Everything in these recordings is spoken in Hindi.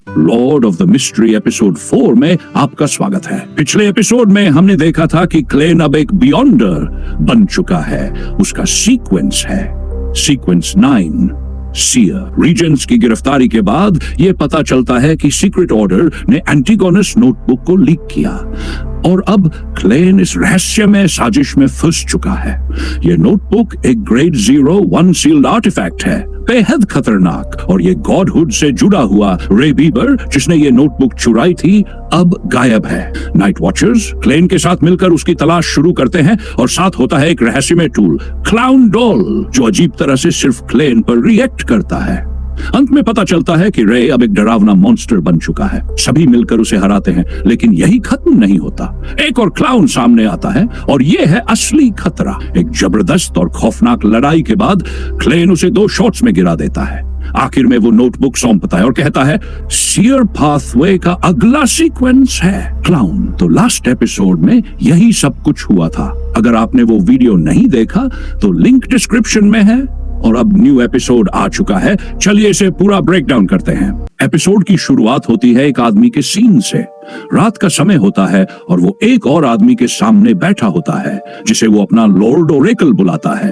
Lord of the mystery episode 4 में आपका स्वागत है। पिछले एपिसोड में हमने देखा था कि क्लेन अब एक बियॉन्डर बन चुका है। उसका सीक्वेंस है सीक्वेंस 9 सीयर। रीजेंट्स की गिरफ्तारी के बाद यह पता चलता है कि सीक्रेट ऑर्डर ने एंटीगोनस नोटबुक को लीक किया और अब क्लेन इस रहस्यमय साजिश में फंस चुका है। यह नोटबुक एक ग्रेड 01 सील्ड आर्टिफैक्ट है, बेहद खतरनाक, और ये गॉडहुड से जुड़ा हुआ रे बीबर जिसने ये नोटबुक चुराई थी अब गायब है। नाइट वॉचर्स क्लेन के साथ मिलकर उसकी तलाश शुरू करते हैं और साथ होता है एक रहस्यमय टूल क्लाउन डॉल जो अजीब तरह से सिर्फ क्लेन पर रिएक्ट करता है। अंत में पता चलता है कि रे अब एक डरावना मॉन्स्टर बन चुका है। सभी मिलकर उसे हराते हैं, लेकिन यही खत्म नहीं होता। एक और क्लाउन सामने आता है और ये है असली खतरा। एक जबरदस्त और खौफनाक लड़ाई के बाद क्लेन उसे 2 शॉट्स में गिरा देता है। आखिर में वो नोटबुक सौंपता है और कहता है सीयर पाथवे का अगला सीक्वेंस है क्लाउन। तो लास्ट एपिसोड में यही सब कुछ हुआ था। अगर आपने वो वीडियो नहीं देखा तो लिंक डिस्क्रिप्शन में है। और अब न्यू एपिसोड आ चुका है, चलिए इसे पूरा ब्रेक डाउन करते हैं। एपिसोड की शुरुआत होती है एक आदमी के सीन से। रात का समय होता है और वो एक और आदमी के सामने बैठा होता है जिसे वो अपना लॉर्ड ओरेकल बुलाता है।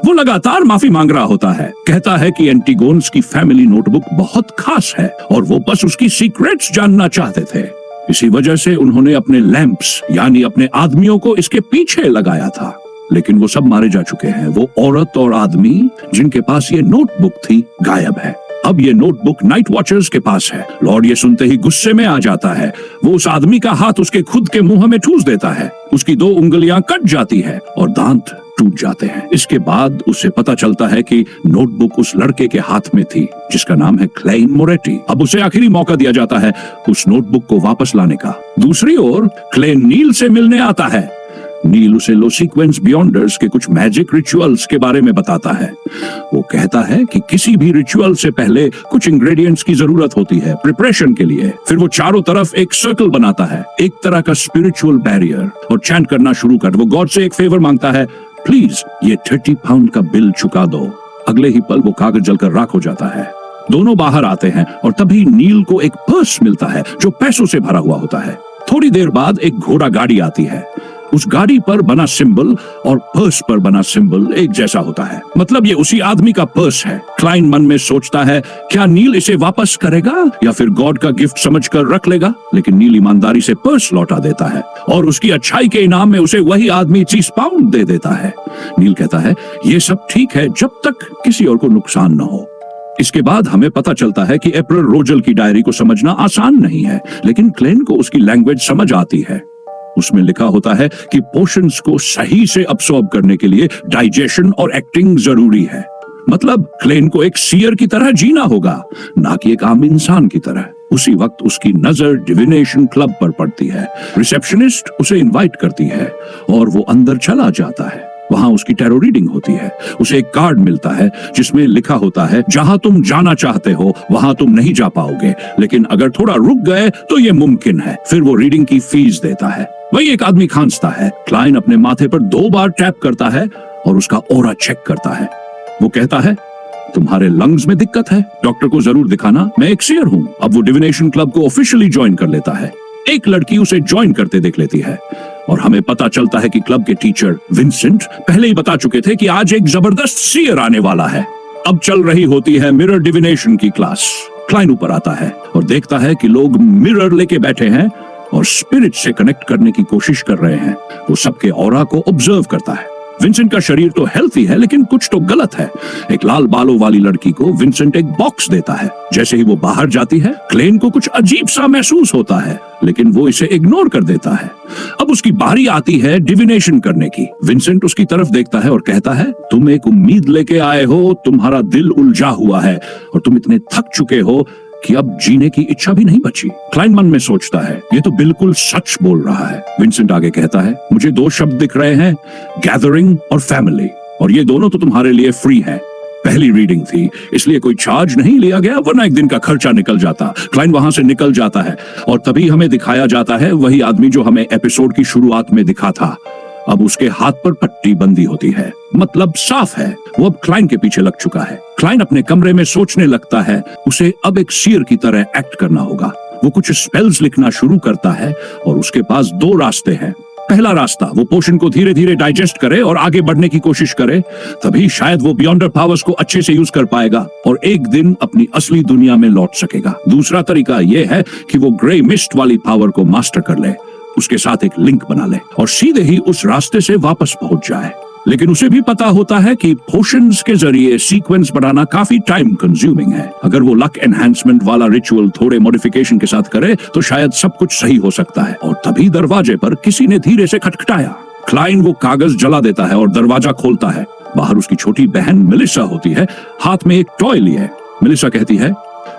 वो लगातार माफी मांग रहा होता है, कहता है कि एंटीगोन्स की फैमिली नोटबुक बहुत खास है और वो बस उसकी सीक्रेट्स जानना चाहते थे। इसी वजह से उन्होंने अपने लैंप्स यानी अपने आदमियों को इसके पीछे लगाया था, लेकिन वो सब मारे जा चुके हैं। वो औरत और आदमी जिनके पास ये नोटबुक थी गायब है। अब ये नोटबुक नाइट वॉचर्स के पास है। लॉर्ड ये सुनते ही गुस्से में आ जाता है। वो उस आदमी का हाथ उसके खुद के मुंह में ठूस देता है। उसकी 2 उंगलियां कट जाती है और दांत टूट जाते हैं। इसके बाद उसे पता चलता है कि नोटबुक उस लड़के के हाथ में थी जिसका नाम है क्लेन मोरेटी। अब उसे आखिरी मौका दिया जाता है उस नोटबुक को वापस लाने का। दूसरी ओर क्लेन नील से मिलने आता है। नील उसे लो सीक्वेंस बियॉन्डर्स के कुछ मैजिक रिचुअल्स के बारे में बताता है। वो कहता है कि किसी भी रिचुअल से पहले कुछ इंग्रेडिएंट्स की जरूरत होती है प्रिपरेशन के लिए। फिर वो चारों तरफ एक सर्कल बनाता है, एक तरह का स्पिरिचुअल बैरियर, और चैंट करना शुरू कर वो गॉड से एक फेवर मांगता है, प्लीज ये 30 पाउंड का बिल चुका दो। अगले ही पल वो कागज जलकर राख हो जाता है। दोनों बाहर आते हैं और तभी नील को एक पर्स मिलता है जो पैसों से भरा हुआ होता है। थोड़ी देर बाद एक घोड़ा गाड़ी आती है। उस गाड़ी पर बना सिंबल और पर्स पर बना सिंबल एक जैसा होता है, मतलब ये उसी आदमी का पर्स है। क्लाइन मन में सोचता है क्या नील इसे वापस करेगा या फिर गॉड का गिफ्ट समझकर रख लेगा, लेकिन नील ईमानदारी से पर्स लौटा देता है और उसकी अच्छाई के इनाम में उसे वही आदमी 30 पाउंड दे देता है। नील कहता है ये सब ठीक है जब तक किसी और को नुकसान न हो। इसके बाद हमें पता चलता है कि अप्रैल रोजल की डायरी को समझना आसान नहीं है, लेकिन क्लेन को उसकी लैंग्वेज समझ आती है। उसमें लिखा होता है कि पोशंस को सही से अब्सॉर्ब करने के लिए डाइजेशन और एक्टिंग जरूरी है। मतलब क्लेन को एक सीयर की तरह जीना होगा, ना कि एक आम इंसान की तरह। उसी वक्त उसकी नजर डिविनेशन क्लब पर पड़ती है। रिसेप्शनिस्ट उसे इनवाइट करती है और वो अंदर चला जाता है। वहां उसकी टैरो रीडिंग होती है। उसे एक कार्ड मिलता है जिसमें लिखा होता है जहां तुम जाना चाहते हो वहां तुम नहीं जा पाओगे, लेकिन अगर थोड़ा रुक गए तो ये मुमकिन है। फिर वो रीडिंग की फीस देता है। वही एक आदमी खांसता है। क्लाइन अपने माथे पर 2 बार टैप करता है और उसका ऑरा चेक करता है। वो कहता है तुम्हारे लंग्स में दिक्कत है, डॉक्टर को जरूर दिखाना, मैं एक सीयर हूँ। अब वो डिविनेशन क्लब को ऑफिशियली ज्वाइन कर लेता है। एक लड़की उसे ज्वाइन करते देख लेती है और हमें पता चलता है कि क्लब के टीचर विंसेंट पहले ही बता चुके थे कि आज एक जबरदस्त सीयर आने वाला है। अब चल रही होती है मिरर डिविनेशन की क्लास। क्लाइन ऊपर आता है और देखता है कि लोग मिरर लेके बैठे हैं और स्पिरिट से कनेक्ट करने की कोशिश कर रहे हैं। वो सबके ऑरा को ऑब्जर्व करता है। विंसेंट का शरीर तो हेल्थी है, लेकिन कुछ तो गलत है। एक लाल बालों वाली लड़की को विंसेंट एक बॉक्स देता है। जैसे ही वो बाहर जाती है, क्लेन को कुछ अजीब सा महसूस होता है, लेकिन वो इसे इग्नोर कर देता है। अब उसकी बारी आती है डिविनेशन करने की। विंसेंट उसकी तरफ देखता है और कहता है तुम एक उम्मीद लेके आए हो, तुम्हारा दिल उलझा हुआ है और तुम इतने थक चुके हो कि अब जीने की इच्छा भी नहीं बची। क्लाइन मन में सोचता है ये तो बिल्कुल सच बोल रहा है। विंसेंट आगे कहता है मुझे 2 शब्द दिख रहे हैं, गैदरिंग और फैमिली, और ये दोनों तो तुम्हारे लिए फ्री है। पहली रीडिंग थी इसलिए कोई चार्ज नहीं लिया गया, वरना एक दिन का खर्चा निकल जाता। क्लाइन वहां से निकल जाता है और तभी हमें दिखाया जाता है वही आदमी जो हमें एपिसोड की शुरुआत में दिखा था। अब उसके हाथ पर पट्टी बंधी होती है, मतलब साफ है वो अब क्लाइन के पीछे लग चुका है। क्लाइन अपने कमरे में सोचने लगता है उसे अब एक सीयर की तरह एक्ट करना होगा। वो कुछ स्पेल्स लिखना शुरू करता है और उसके पास दो रास्ते हैं। पहला रास्ता, वो पोशन को धीरे धीरे डाइजेस्ट करे और आगे बढ़ने की कोशिश करे, तभी शायद वो बियॉन्डर पावर्स को अच्छे से यूज कर पाएगा और एक दिन अपनी असली दुनिया में लौट सकेगा। दूसरा तरीका यह है कि वो ग्रे मिस्ट वाली पावर को मास्टर कर ले, उसके साथ एक लिंक बना ले और सीधे ही उस रास्ते से वापस पहुंच जाए। लेकिन उसे भी पता होता है कि पोशंस के जरिए सीक्वेंस बढ़ाना काफी टाइम कंज्यूमिंग है। अगर वो लक एनहांसमेंट वाला रिचुअल थोड़े मॉडिफिकेशन के साथ करे तो शायद सब कुछ सही हो सकता है। और तभी दरवाजे पर किसी ने धीरे से खटखटाया। क्लाइन वो कागज जला देता है और दरवाजा खोलता है। बाहर उसकी छोटी बहन मेलिसा होती है, हाथ में एक टॉय लिए। मेलिसा कहती है,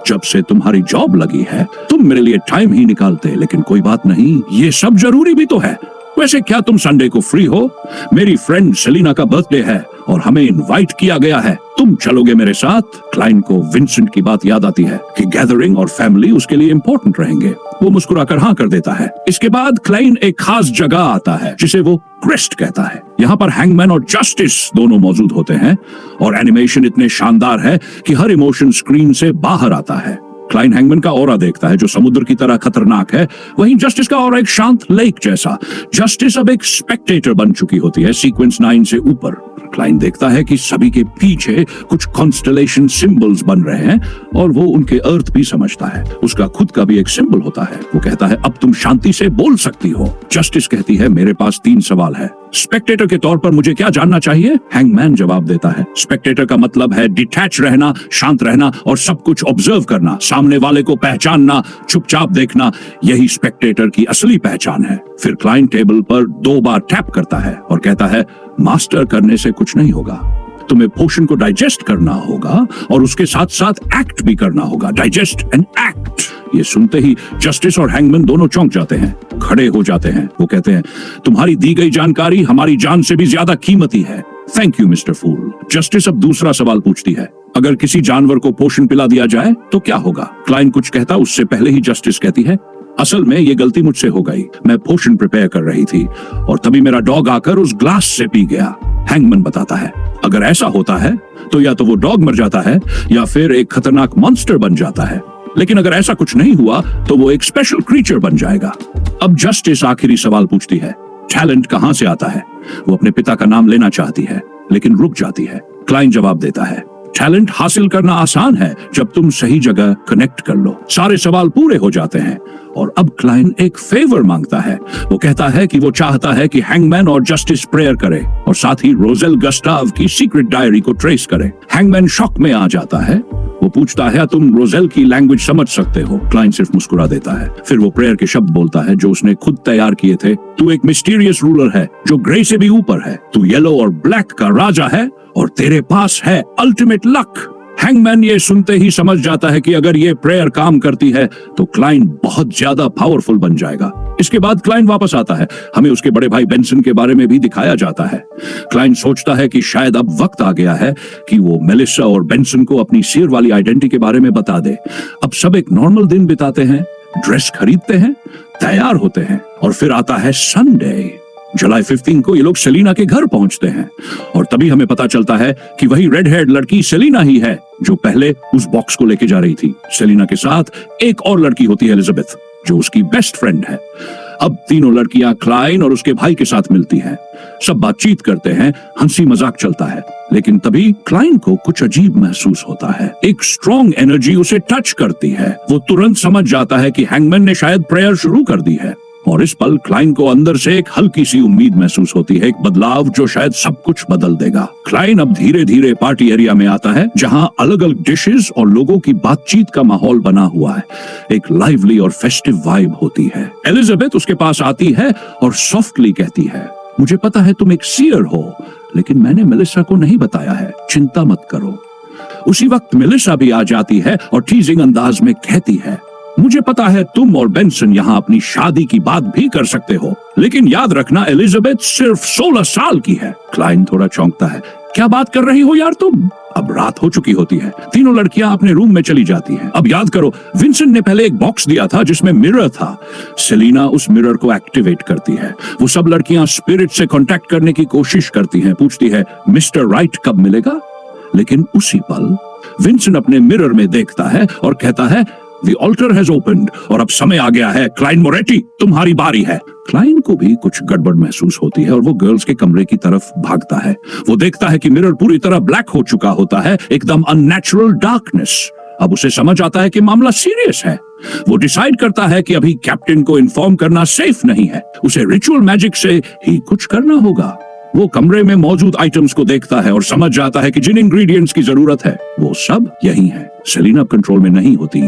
जब से तुम्हारी जॉब लगी है तुम मेरे लिए टाइम ही निकालते, लेकिन कोई बात नहीं, ये सब जरूरी भी तो है। वैसे क्या तुम संडे को फ्री हो? मेरी फ्रेंड सेलिना का बर्थडे है और हमें इनवाइट किया गया है, तुम चलोगे मेरे साथ? क्लाइन को विंसेंट की बात याद आती है कि गैदरिंग और फैमिली उसके लिए इंपॉर्टेंट रहेंगे। वो मुस्कुराकर हाँ कर देता है। इसके बाद क्लाइन एक खास जगह आता है जिसे वो क्रेस्ट कहता है। यहाँ पर हैंगमैन और जस्टिस दोनों मौजूद होते हैं और एनिमेशन इतने शानदार है कि हर इमोशन स्क्रीन से बाहर आता है। क्लाइन हैंगमैन का ऑरा देखता है जो समुद्र की तरह खतरनाक है, वहीं जस्टिस का ऑरा एक शांत लेक जैसा। जस्टिस अब एक स्पेक्टेटर बन चुकी होती है सीक्वेंस 9 से ऊपर। क्लाइन देखता है कि सभी के पीछे कुछ कॉन्स्टलेशन सिंबल्स बन रहे हैं और वो उनके अर्थ भी समझता है। उसका खुद का भी एक सिंबल होता है। वो कहता है, अब तुम शांति से बोल सकती हो। जस्टिस कहती है, मेरे पास 3 सवाल है। स्पेक्टेटर के तौर पर मुझे क्या जानना चाहिए? हैंगमैन जवाब देता है, स्पेक्टेटर का मतलब है डिटैच रहना, शांत रहना और सब कुछ ऑब्जर्व करना, सामने वाले को पहचानना, चुपचाप देखना, यही स्पेक्टेटर की असली पहचान है। फिर क्लाइन टेबल पर 2 बार टैप करता है और कहता है, मास्टर करने से कुछ नहीं होगा, तुम्हें पोशन को डाइजेस्ट करना होगा और उसके साथ साथ एक्ट भी करना होगा। Digest and act. ये सुनते ही जस्टिस और हैंगमैन दोनों चौंक जाते हैं, खड़े हो जाते हैं। वो कहते हैं, तुम्हारी दी गई जानकारी हमारी जान से भी ज्यादा कीमती है। थैंक यू मिस्टर फूल। जस्टिस अब दूसरा सवाल पूछती है, अगर किसी जानवर को पोशन पिला दिया जाए तो क्या होगा? क्लाइन कुछ कहता उससे पहले ही जस्टिस कहती है, असल में ये गलती मुझसे हो गई। मैं पोशन प्रिपेयर कर रही थी और तभी मेरा डॉग आकर उस ग्लास से पी गया। हैंगमैन बताता है, अगर ऐसा होता है तो या तो वो डॉग मर जाता है या फिर एक खतरनाक मॉन्स्टर बन जाता है, लेकिन अगर ऐसा कुछ नहीं हुआ तो वो एक स्पेशल क्रीचर बन जाएगा। अब जस्टिस आखिरी सवाल पूछती है, टैलेंट कहां से आता है? वो अपने पिता का नाम लेना चाहती है लेकिन रुक जाती है। क्लाइन जवाब देता है, टैलेंट हासिल करना आसान है जब तुम सही जगह कनेक्ट कर लो। सारे सवाल पूरे हो जाते हैं और अब क्लाइन एक फेवर मांगता है। वो कहता है कि वो चाहता है कि हैंगमैन और जस्टिस प्रेयर करे और साथ ही रोजेल गस्टाव की सीक्रेट डायरी को ट्रेस करे। हैंगमैन शॉक में आ जाता है। वो पूछता है, तुम रोजेल की लैंग्वेज समझ सकते हो? क्लाइन सिर्फ मुस्कुरा देता है। फिर वो प्रेयर के शब्द बोलता है जो उसने खुद तैयार किए थे। तू एक मिस्टीरियस रूलर है जो ग्रे से भी ऊपर है। तू येलो और ब्लैक का राजा है और तेरे पास है अल्टीमेट लक। हैंगमैन ये सुनते ही समझ जाता है कि अगर ये प्रेयर काम करती है तो क्लाइन बहुत ज्यादा पावरफुल बन जाएगा। इसके बाद क्लाइन वापस आता है। हमें उसके बड़े भाई बेंसन के बारे में भी दिखाया जाता है। क्लाइन सोचता है कि शायद अब वक्त आ गया है कि वो मेलिसा और बेंसन को अपनी सिर वाली आइडेंटिटी के बारे में बता दे। अब सब एक नॉर्मल दिन बिताते हैं, ड्रेस खरीदते हैं, तैयार होते हैं और फिर आता है संडे। जुलाई 15 को ये लोग सेलिना के घर पहुंचते हैं और तभी हमें पता चलता है कि वही रेड हेयर्ड लड़की सेलिना ही है जो पहले उस बॉक्स को लेके जा रही थी। सेलिना के साथ एक और लड़की होती है, एलिजाबेथ, जो उसकी बेस्ट फ्रेंड है। अब तीनों लड़कियां क्लाइन और उसके भाई के साथ मिलती हैं। सब बातचीत करते हैं, हंसी मजाक चलता है, लेकिन तभी क्लाइन को कुछ अजीब महसूस होता है। एक स्ट्रॉन्ग एनर्जी उसे टच करती है। वो तुरंत समझ जाता है कि हैंगमैन ने शायद प्रेयर शुरू कर दी है और इस पल क्लाइन को अंदर से एक हल्की सी उम्मीद महसूस होती है, एक बदलाव जो शायद सब कुछ बदल देगा। क्लाइन अब धीरे धीरे पार्टी एरिया में आता है जहां अलग अलग डिशेस और लोगों की बातचीत का माहौल बना हुआ है। एक लाइवली और फेस्टिव वाइब होती है। एलिजाबेथ उसके पास आती है और सॉफ्टली कहती है, मुझे पता है तुम एक सीयर हो, लेकिन मैंने मेलिसा को नहीं बताया है, चिंता मत करो। उसी वक्त मेलिसा भी आ जाती है और टीजिंग अंदाज में कहती है, मुझे पता है तुम और बेंसन यहाँ अपनी शादी की बात भी कर सकते हो, लेकिन याद रखना एलिजाबेथ सिर्फ 16 साल की है। क्लाइन थोड़ा चौंकता है, क्या बात कर रही हो यार तुम? अब रात हो चुकी होती है। तीनों लड़कियां अपने रूम में चली जाती हैं। अब याद करो, विंसेंट ने पहले एक बॉक्स दिया था जिसमें मिरर था। सेलिना उस मिरर को एक्टिवेट करती है। वो सब लड़कियां स्पिरिट से कांटेक्ट करने की कोशिश करती हैं, पूछती है मिस्टर राइट कब मिलेगा। लेकिन उसी पल विंसेंट अपने मिरर में देखता है और कहता है The altar has opened, और अब समय आ गया है। क्लाइन मोरेटी, तुम्हारी बारी है। क्लाइन को भी कुछ गड़बड़ महसूस होती है और वो गर्ल्स के कमरे की तरफ भागता है। वो देखता है कि मिरर पूरी तरह ब्लैक हो चुका होता है, एकदम अननेचुरल डार्कनेस। अब उसे समझ आता है कि मामला सीरियस है। वो डिसाइड करता है कि अभी कैप्टन को इन्फॉर्म करना सेफ नहीं है, उसे रिचुअल मैजिक से ही कुछ करना होगा। वो कमरे में मौजूद आइटम्स को देखता है और समझ जाता है कि जिन इंग्रेडिएंट्स की जरूरत है वो सब यही है। सेलिना कंट्रोल में नहीं होती,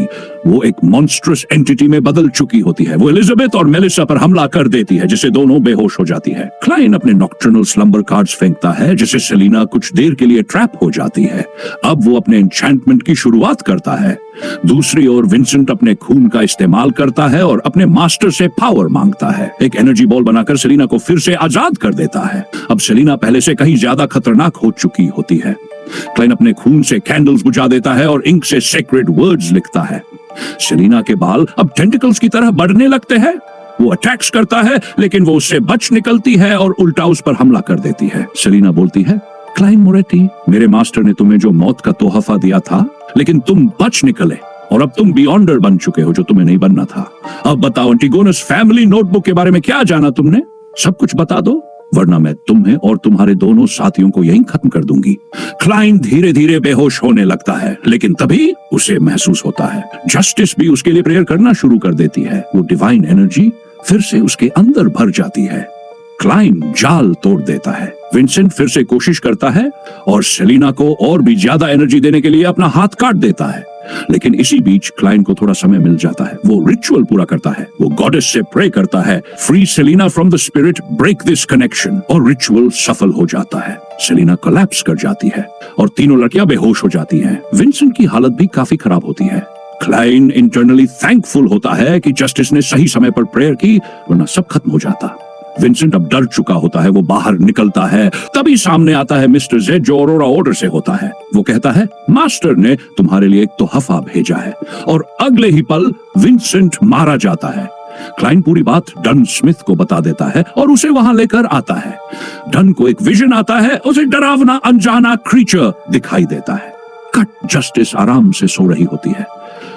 वो एक मॉन्स्ट्रस एंटिटी में बदल चुकी होती है। वो एलिजाबेथ और मेलिसा पर हमला कर देती है, जिससे दोनों बेहोश हो जाती है। क्लाइन अपने नॉक्टर्नल स्लंबर कार्ड्स फेंकता है, जिससे सेलिना कुछ देर के लिए ट्रैप हो जाती है। अब वो अपने एन्चेंटमेंट की शुरुआत करता है। दूसरी ओर विंसेंट अपने खून का इस्तेमाल करता है और अपने मास्टर से पावर मांगता है। एक एनर्जी बॉल बनाकर सेलिना को फिर से आजाद कर देता है। अब सेलिना पहले से कहीं ज्यादा खतरनाक हो चुकी होती है। क्लाइन अपने खून से कैंडल्स बुझा देता है और इंक से सेक्रेड वर्ड्स लिखता है। सेलिना के बाल अब टेंटिकल्स की तरह बढ़ने लगते हैं। वो अटैक्स करता है, लेकिन वो उससे बच निकलती है और उल्टा उस पर हमला कर देती है। सेलिना बोलती है, क्लाइन मोरेटी, मेरे मास्टर ने तुम्हें जो मौत का तोहफा दिया था, लेकिन तुम बच निकले और अब तुम बियॉन्डर बन चुके हो, जो तुम्हें नहीं बनना था। अब बताओ, एंटिगोनस फैमिली नोटबुक के बारे में क्या जाना तुमने? सब कुछ बता दो, वरना मैं तुम्हें और तुम्हारे दोनों साथियों को यहीं खत्म कर दूंगी। क्लाइन धीरे धीरे बेहोश होने लगता है, लेकिन तभी उसे महसूस होता है जस्टिस भी उसके लिए प्रेयर करना शुरू कर देती है। वो डिवाइन एनर्जी फिर से उसके अंदर भर जाती है। क्लाइन जाल तोड़ देता है। विंसेंट फिर से कोशिश करता है और सेलिना को और भी ज्यादा एनर्जी देने के लिए अपना हाथ काट देता है, लेकिन इसी बीच क्लाइन को थोड़ा समय मिल जाता है। वो रिचुअल पूरा करता है। वो गॉडेस से प्रे करता है, free Selina from the spirit, break this connection, और रिचुअल सफल हो जाता है। सेलिना कोलैप्स कर जाती है और तीनों लड़कियां बेहोश हो जाती हैं। विंसेंट की हालत भी काफी खराब होती है। क्लाइन इंटरनली थैंकफुल होता है कि जस्टिस ने सही समय पर प्रेयर की, वरना सब खत्म हो जाता। विंसेंट अब डर चुका होता है। वो बाहर निकलता है, तभी सामने आता है मिस्टर जेड, जो ऑरोरा ऑर्डर से होता है। वो कहता है, मास्टर ने तुम्हारे लिए एक तोहफा भेजा है, और अगले ही पल विंसेंट मारा जाता है। क्लाइन पूरी बात डन स्मिथ को बता देता है और उसे वहां लेकर आता है। डन को एक विजन आता है, उसे डरावना अनजाना क्रीचर दिखाई देता है। कट जस्टिस आराम से सो रही होती है।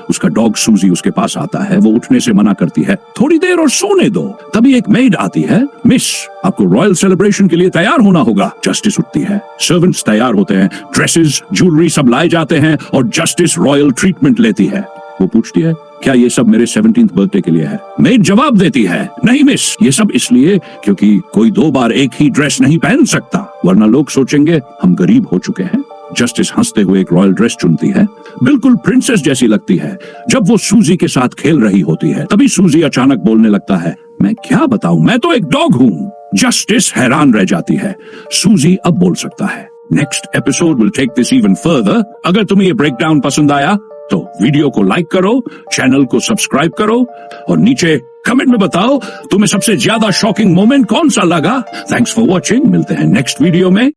उसका डॉग सूजी उसके पास आता है। वो उठने से मना करती है, थोड़ी देर और सोने दो। तभी एक मेड आती है, मिस, आपको रॉयल सेलिब्रेशन के लिए तैयार होना होगा। जस्टिस उठती है। सर्वेंट्स तैयार होते हैं, ड्रेसेस, ज्वेलरी सब लाए जाते हैं और जस्टिस रॉयल ट्रीटमेंट लेती है। वो पूछती है, क्या ये सब मेरे 17th बर्थडे के लिए है? मेड जवाब देती है, नहीं मिस, ये सब इसलिए क्योंकि कोई 2 बार एक ही ड्रेस नहीं पहन सकता, वरना लोग सोचेंगे हम गरीब हो चुके हैं। जस्टिस हंसते हुए एक रॉयल ड्रेस चुनती है, बिल्कुल प्रिंसेस जैसी लगती है। जब वो सूजी के साथ खेल रही होती है, तभी सूजी अचानक बोलने लगता है, मैं क्या बताऊं, मैं तो एक डॉग हूँ। जस्टिस हैरान रह जाती है। सूजी अब बोल सकता है। Next episode will take this even further. अगर तुम्हें ये ब्रेकडाउन पसंद आया तो वीडियो को लाइक करो, चैनल को सब्सक्राइब करो और नीचे कमेंट में बताओ तुम्हें सबसे ज्यादा शॉकिंग मोमेंट कौन सा लगा। Thanks for watching. मिलते हैं नेक्स्ट वीडियो में।